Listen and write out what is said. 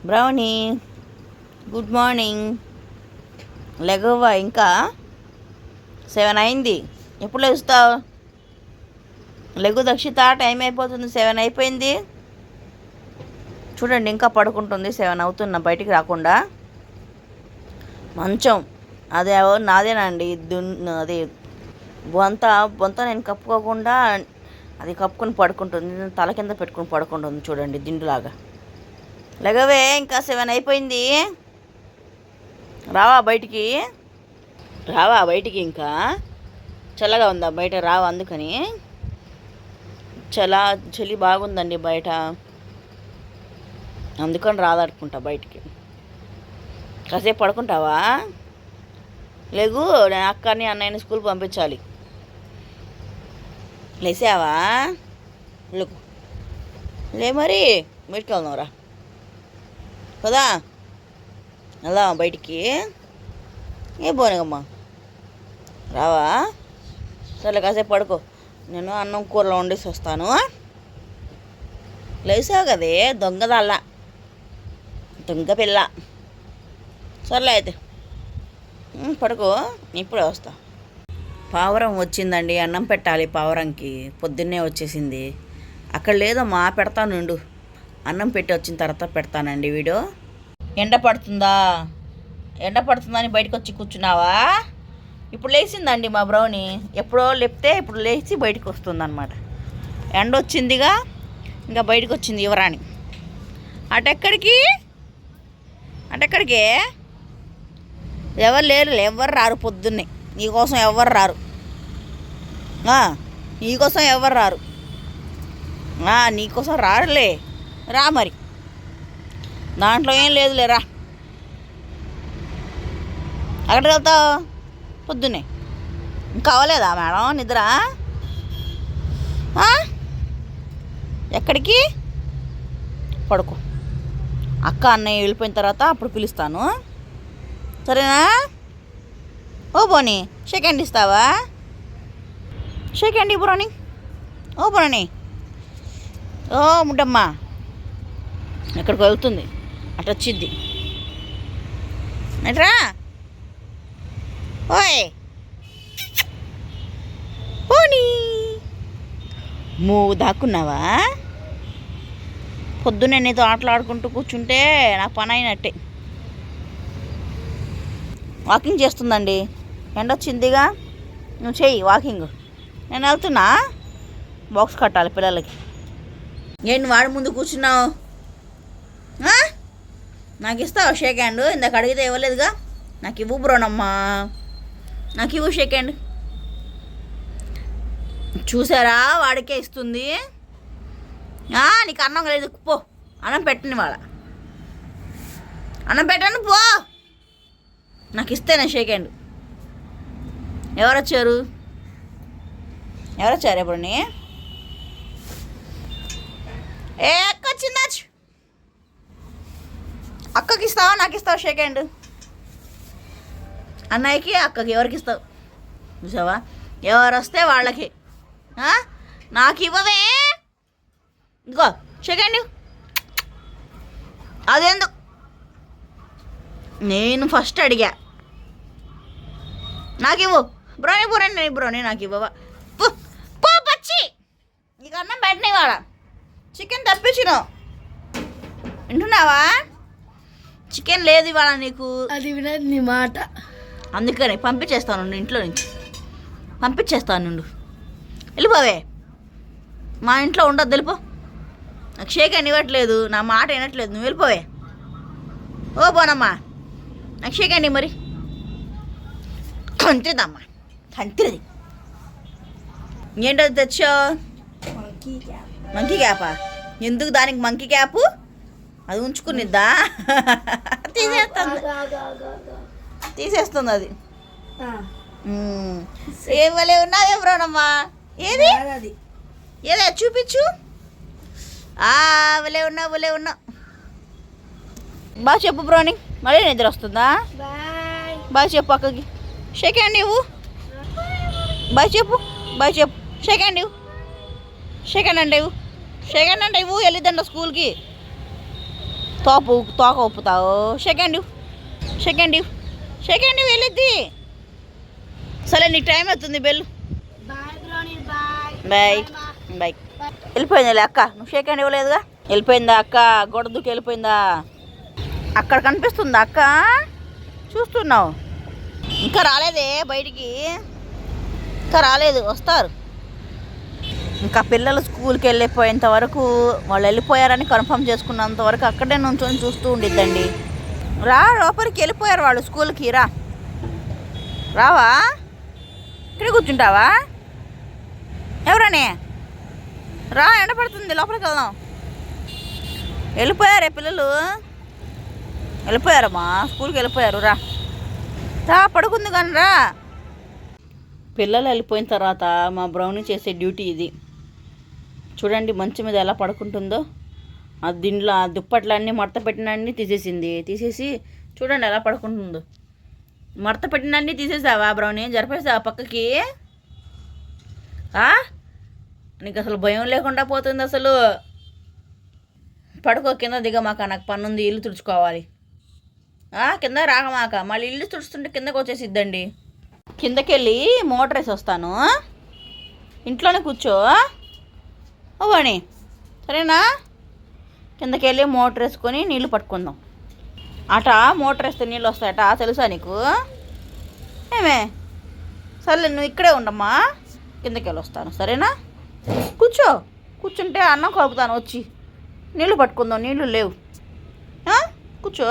Brownie, good morning. లెగవా ఇంకా? 7 అయింది. ఎప్పుడు లేస్తావు? లెగు దక్షిత, టైం అయిపోతుంది. 7 అయిపోయింది. చూడండి ఇంకా పడుకుంటుంది. 7 అవుతున్నా బయటికి రాకుండా. మంచం అదే నాదేనండి. అది బొంత నేను కప్పుకోకుండా అది కప్పుకొని పడుకుంటుంది. తల కింద పెట్టుకుని పడుకుంటుంది. చూడండి దిండులాగా. లెగవే, ఇంకా 7 అయిపోయింది. రావా బయటికి ఇంకా చల్లగా ఉందా బయట? రావా? అందుకని చలి బాగుందండి బయట, అందుకని రాదనుకుంటా బయటికి. కాసేపు పడుకుంటావా? లేగు, నేను అక్కని అన్నయ్యని స్కూల్ పంపించాలి. లేసావా? లేకు, లే మరి బయటికి వెళ్దాంరా కదా. వెళ్దామా బయటికి? ఏ పోనగమ్మా, రావా? సరే కాసేపు పడుకో, నేను అన్నం కూరలో వండేసి వస్తాను. లేసావు కదే దొంగ పిల్ల. సర్లే అయితే పడుకో, ఇప్పుడే వస్తా. పావురం వచ్చిందండి, అన్నం పెట్టాలి పావురంకి. పొద్దున్నే వచ్చేసింది. అక్కడ లేదమ్మా, పెడతాను నుండు. అన్నం పెట్టి వచ్చిన తర్వాత పెడతానండి వీడియో. ఎండ పడుతుందని బయటకు వచ్చి కూర్చున్నావా? ఇప్పుడు లేచిందండి మా బ్రౌని. ఎప్పుడో లేపితే ఇప్పుడు లేచి బయటకు వస్తుందన్నమాట. ఎండ వచ్చిందిగా, ఇంకా బయటకు వచ్చింది యువరాణి. అటెక్కడికి ఎవరు రారు పొద్దున్నే. నీకోసం ఎవరు రారు. నీకోసం రారులే. రా మరి, దాంట్లో ఏం లేదులే, రా. అక్కడికి వెళ్తావు పొద్దున్నే? ఇంకా అవ్వలేదా మేడం నిద్ర? ఎక్కడికి? పడుకో. అక్క అన్నయ్య వెళ్ళిపోయిన తర్వాత అప్పుడు పిలుస్తాను, సరేనా? ఓ పోనీ, షేక్ హ్యాండ్ ఇస్తావా? Shake hand ఇవ్వరాని. ఓ పోనీ. ఓ ముడ్డమ్మా, ఎక్కడికి వెళ్తుంది, అటు వచ్చిద్ది. ఎట్రా? ఓయ్ పోనీ. దాక్కున్నావా? పొద్దున్నే నీతో ఆటలాడుకుంటూ కూర్చుంటే నాకు పని అయినట్టే. వాకింగ్ చేస్తుందండి. ఎండ వచ్చిందిగా, నువ్వు చెయ్యి వాకింగ్. నేను వెళ్తున్నా, బాక్స్ కట్టాలి పిల్లలకి. ఏంటి వాడి ముందు కూర్చున్నావు? నాకు ఇస్తావు షేక్ హ్యాండ్? ఇందాక అడిగితే ఇవ్వలేదుగా. నాకు ఇవ్వు బ్రోనమ్మా, నాకు ఇవ్వు షేక్ హ్యాండ్. చూసారా, వాడికే ఇస్తుంది. నీకు అన్నం లేదు, పో. అన్నం పెట్టని అన్నం పెట్టను, పో. నాకు ఇస్తేనే షేక్ హ్యాండ్. ఎవరొచ్చారు ఎప్పుడు? ఏ అక్క వచ్చిందా? అక్కకి ఇస్తావా, నాకు ఇస్తావా షేక్ హ్యాండ్? అన్నయ్యకి అక్కకి ఎవరికి ఇస్తావు? చూసావా, ఎవరు వస్తే వాళ్ళకి. నాకు ఇవ్వవే. ఇదిగో షేక్ హ్యాండ్. అదేందుకు? నేను ఫస్ట్ అడిగా. నాకు ఇవ్వు బ్రోని, నాకు ఇవ్వవా? పచ్చి నీకు అన్నం పెట్టిన వాళ్ళ చికెన్ తప్పించిన. వింటున్నావా? చికెన్ లేదు ఇవాళ నీకు. అది వినది నీ మాట. అందుకని పంపించేస్తాను ఇంట్లో నుంచి. పంపించేస్తాను. వెళ్ళిపోవే, మా ఇంట్లో ఉండదు. వెళ్ళిపో. నాకు షేక్ హ్యాండ్ ఇవ్వట్లేదు, నా మాట వినట్లేదు. నువ్వు వెళ్ళిపోవే. ఓ పోనమ్మా, నాకు షేక్ హ్యాండ్ మరి. కంత్రిదమ్మా, కంత్రిది. ఏంటది తెచ్చావు? మంకీ క్యాపా? ఎందుకు దానికి మంకీ క్యాపు? అది ఉంచుకునిద్దా? తీసేస్తుంది అది. ఏమలే ఉన్నావే బ్రోనమ్మా? ఏది చూపించు. వలే ఉన్నా. బాగా చెప్పు బ్రోని, మళ్ళీ నిద్ర వస్తుందా? బాగా చెప్పు అక్కకి. షేక్ హ్యాండ్ ఇవ్వు. బాయ్ చెప్పు. షేక్ హ్యాండ్ ఇవ్వు. షేక్ హ్యాండ్ అంటే ఇవ్వు. వెళ్ళిద్దంట స్కూల్కి. తోక ఒప్పుతావు. సెకండ్ సెకండ్ సెకండ్ వెళ్ళిద్ది. సరే నీకు టైం అవుతుంది బెల్లు. Bye bye. వెళ్ళిపోయిందా అక్క? నువ్వు సెకండ్ ఇవ్వలేదుగా. వెళ్ళిపోయిందా అక్క? గొడవ దూకి వెళ్ళిపోయిందా? అక్కడ కనిపిస్తుందా అక్క? చూస్తున్నావు. ఇంకా రాలేదే బయటికి, ఇంకా రాలేదు, వస్తారు. ఇంకా పిల్లలు స్కూల్కి వెళ్ళిపోయేంత వరకు, వాళ్ళు వెళ్ళిపోయారని కన్ఫర్మ్ చేసుకున్నంత వరకు అక్కడే నుంచొని చూస్తూ ఉండిద్దండి. రా, లోపలికి వెళ్ళిపోయారు వాళ్ళు స్కూల్కి. రావా? ఇక్కడ కూర్చుంటావా? ఎవరని? రా, ఎండపడుతుంది, లోపలికి వెళ్దాం. వెళ్ళిపోయారే పిల్లలు, వెళ్ళిపోయారమ్మా, స్కూల్కి వెళ్ళిపోయారు. రా పడుకుంది కానీ రా. పిల్లలు వెళ్ళిపోయిన తర్వాత మా బ్రౌనీ చేసే డ్యూటీ ఇది. చూడండి మంచం మీద ఎలా పడుకుంటుందో. ఆ దీంట్లో ఆ దుప్పట్లన్నీ మడత పెట్టినన్నీ తీసేసి చూడండి ఎలా పడుకుంటుందో. మడత పెట్టినన్నీ తీసేసావా బ్రౌనీ? జరిపేసావా పక్కకి? నీకు అసలు భయం లేకుండా పోతుంది అసలు. పడుకో, కింద దిగమాక, నాకు పనుంది, ఇల్లు తుడుచుకోవాలి. కింద రాగమాక, మళ్ళీ ఇల్లు తుడుస్తుంటే కిందకు వచ్చేసిద్దండి. కిందకి వెళ్ళి మోటర్ వేసి వస్తాను, ఇంట్లోనే కూర్చో అవ్వని, సరేనా? కిందకి వెళ్ళి మోటర్ వేసుకొని నీళ్ళు పట్టుకుందాం. మోటర్ వేస్తే నీళ్ళు వస్తాయట, తెలుసా నీకు? ఏమే, సర్లే నువ్వు ఇక్కడే ఉండమ్మా, కిందకి వెళ్ళి వస్తాను, సరేనా? కూర్చుంటే అన్నం కలుపుతాను వచ్చి. నీళ్ళు పట్టుకుందాం, నీళ్ళు లేవు. కూర్చో.